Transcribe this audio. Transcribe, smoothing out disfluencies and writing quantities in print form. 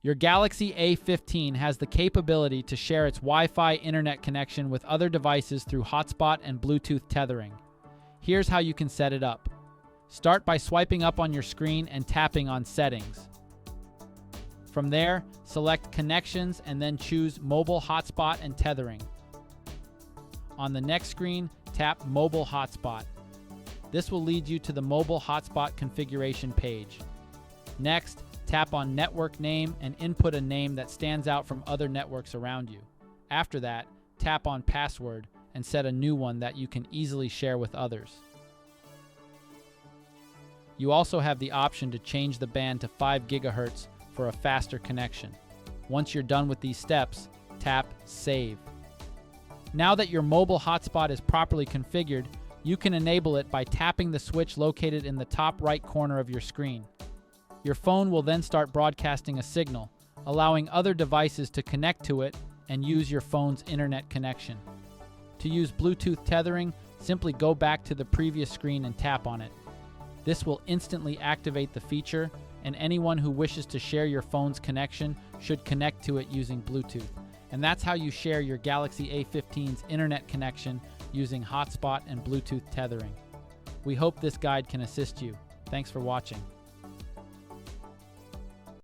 Your Galaxy A15 has the capability to share its Wi-Fi internet connection with other devices through Hotspot and Bluetooth tethering. Here's how you can set it up. Start by swiping up on your screen and tapping on Settings. From there, select Connections and then choose Mobile Hotspot and Tethering. On the next screen, tap Mobile Hotspot. This will lead you to the Mobile Hotspot configuration page. Next, tap on Network Name and input a name that stands out from other networks around you. After that, tap on Password and set a new one that you can easily share with others. You also have the option to change the band to 5 GHz for a faster connection. Once you're done with these steps, tap Save. Now that your mobile hotspot is properly configured, you can enable it by tapping the switch located in the top right corner of your screen. Your phone will then start broadcasting a signal, allowing other devices to connect to it and use your phone's internet connection. To use Bluetooth tethering, simply go back to the previous screen and tap on it. This will instantly activate the feature, and anyone who wishes to share your phone's connection should connect to it using Bluetooth. And that's how you share your Galaxy A15's internet connection using Hotspot and Bluetooth tethering. We hope this guide can assist you. Thanks for watching.